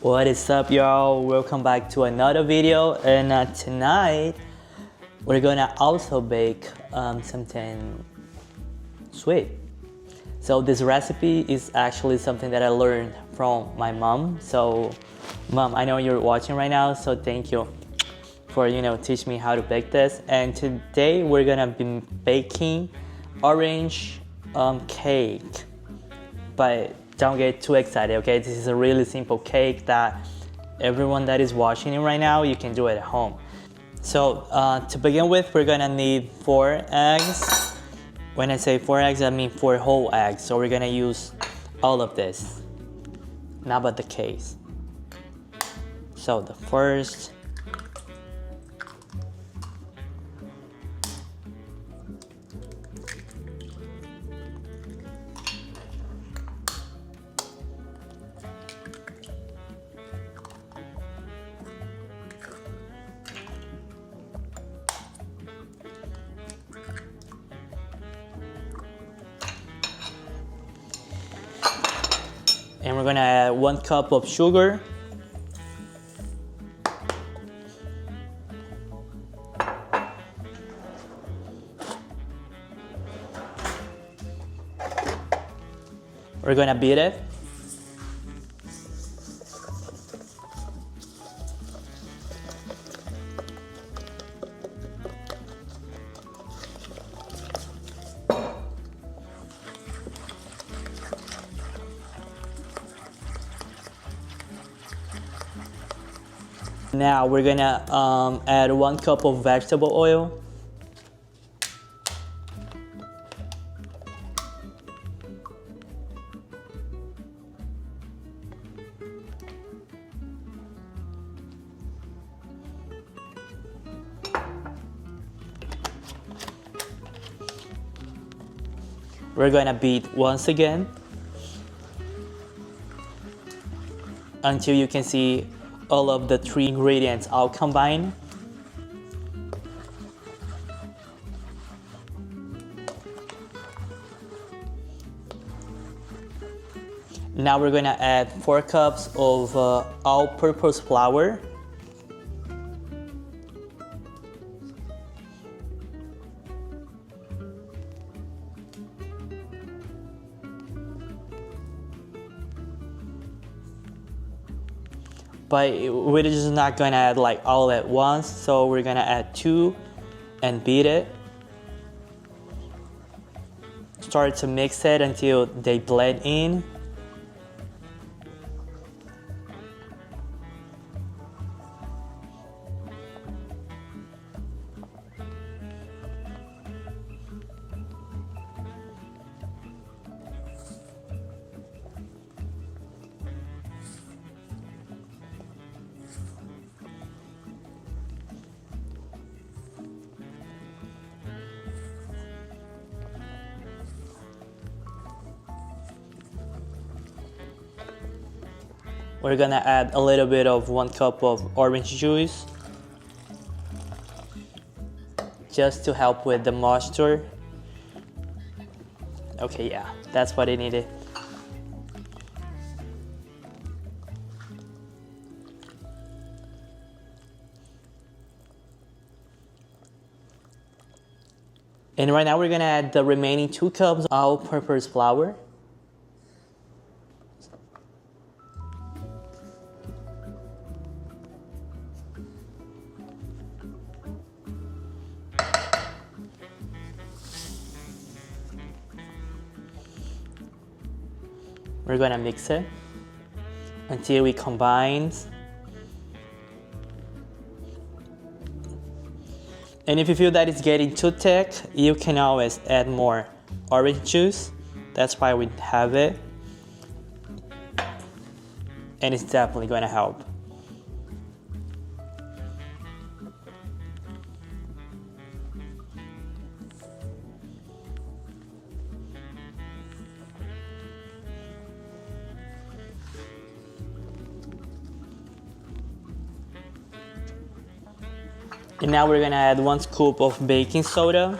What is up, y'all? Welcome back to another video, and tonight we're gonna also bake something sweet. So this recipe is actually something that I learned from my mom. So mom, I know you're watching right now, so thank you for teach me how to bake this. And today we're gonna be baking orange cake, but don't get too excited, okay? This is a really simple cake that everyone that is watching it right now, you can do it at home. So to begin with, we're gonna need 4 eggs. When I say 4 eggs, I mean 4 whole eggs. So we're gonna use all of this, not but the case. So the first, and we're gonna add 1 cup of sugar. We're gonna beat it. Now we're gonna add 1 cup of vegetable oil. We're gonna beat once again until you can see all of the 3 ingredients all combined. Now we're gonna add 4 cups of all-purpose flour. But we're just not gonna add like all at once, so we're gonna add 2 and beat it. Start to mix it until they blend in. We're gonna add a little bit of 1 cup of orange juice just to help with the moisture. Okay, yeah, that's what I needed. And right now we're gonna add the remaining 2 cups of all-purpose flour. We're gonna mix it until we combine. And if you feel that it's getting too thick, you can always add more orange juice. That's why we have it. And it's definitely gonna help. And now we're gonna add 1 scoop of baking soda.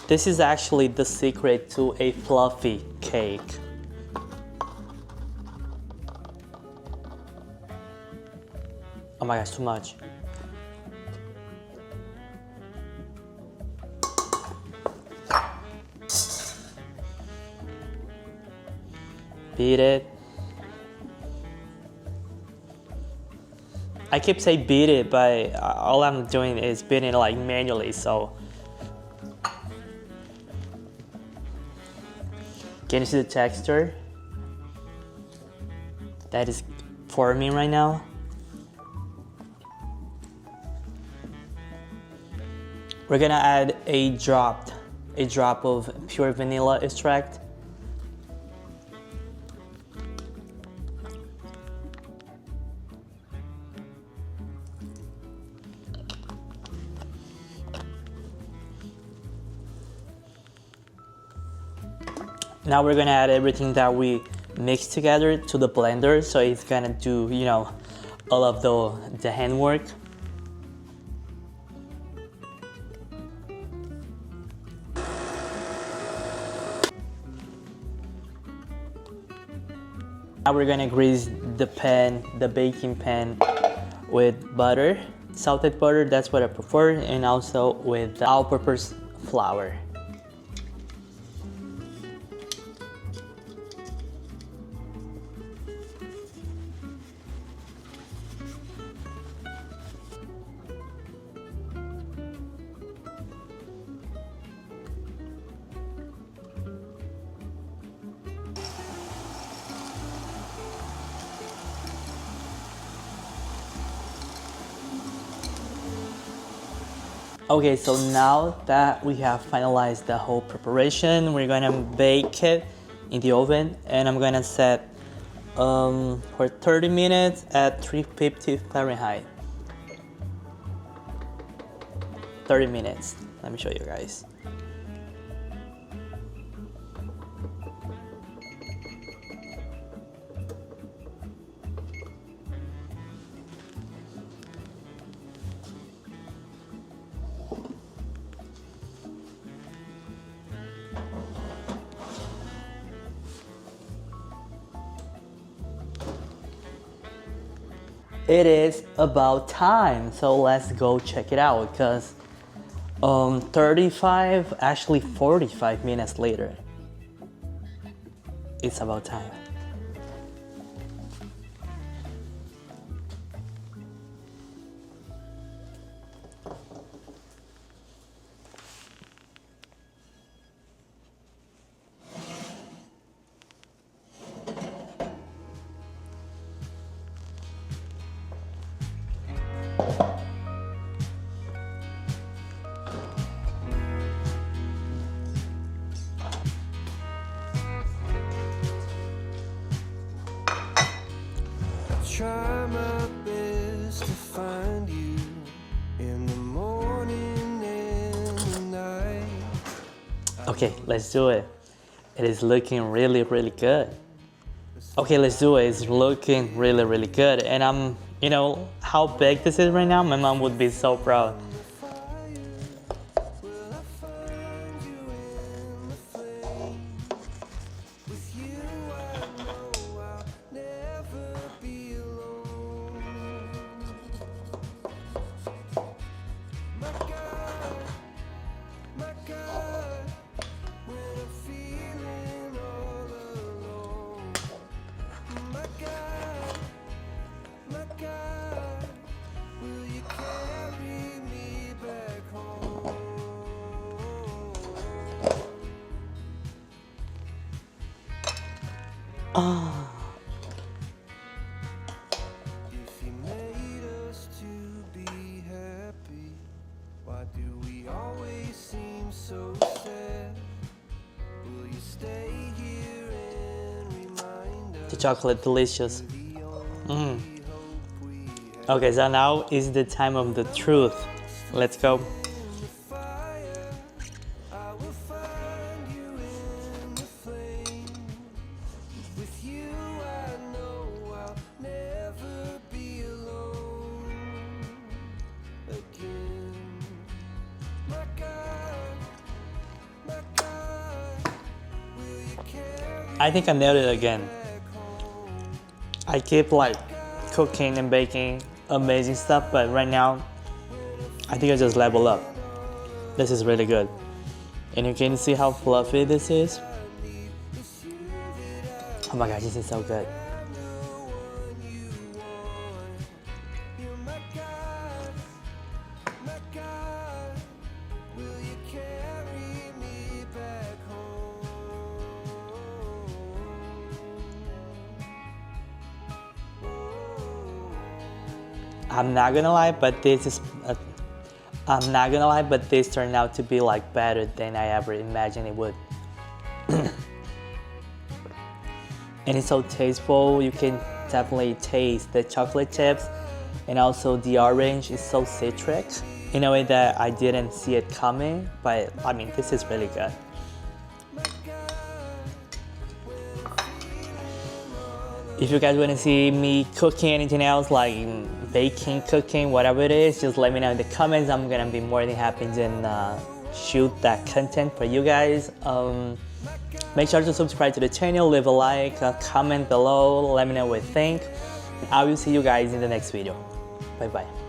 This is actually the secret to a fluffy cake. my gosh, too much. Beat it. I keep saying beat it, but all I'm doing is beating it like manually, so. Can you see the texture that is forming right now? We're gonna add a drop of pure vanilla extract. Now we're gonna add everything that we mixed together to the blender, so it's gonna do, you know, all of the handwork. Now we're gonna grease the pan, the baking pan, with butter, salted butter, that's what I prefer, and also with all-purpose flour. Okay, so now that we have finalized the whole preparation, we're gonna bake it in the oven, and I'm gonna set for 30 minutes at 350 Fahrenheit. 30 minutes. Let me show you guys. It is about time, so let's go check it out, because 35, actually 45 minutes later, it's about time. Try my best to find you in the morning and the night. Okay, let's do it. It is looking really, really good. Okay, let's do it. It's looking really, really good. And I'm, you know, how big this is right now, my mom would be so proud. Oh. If you made us to be happy, why do we always seem so sad? Will you stay here and remind us? The chocolate delicious. Okay, so now is the time of the truth. Let's go. I think I nailed it again. I keep like cooking and baking amazing stuff, but right now I think I just level up. This is really good. And you can see how fluffy this is. Oh my gosh, this is so good. I'm not gonna lie, but this turned out to be like better than I ever imagined it would. And it's so tasteful. You can definitely taste the chocolate chips, and also the orange is so citric in a way that I didn't see it coming. But I mean, this is really good. If you guys want to see me cooking anything else, like baking, cooking, whatever it is, just let me know in the comments. I'm gonna be more than happy to shoot that content for you guys. Make sure to subscribe to the channel, leave a like, comment below, let me know what you think. I will see you guys in the next video. Bye bye.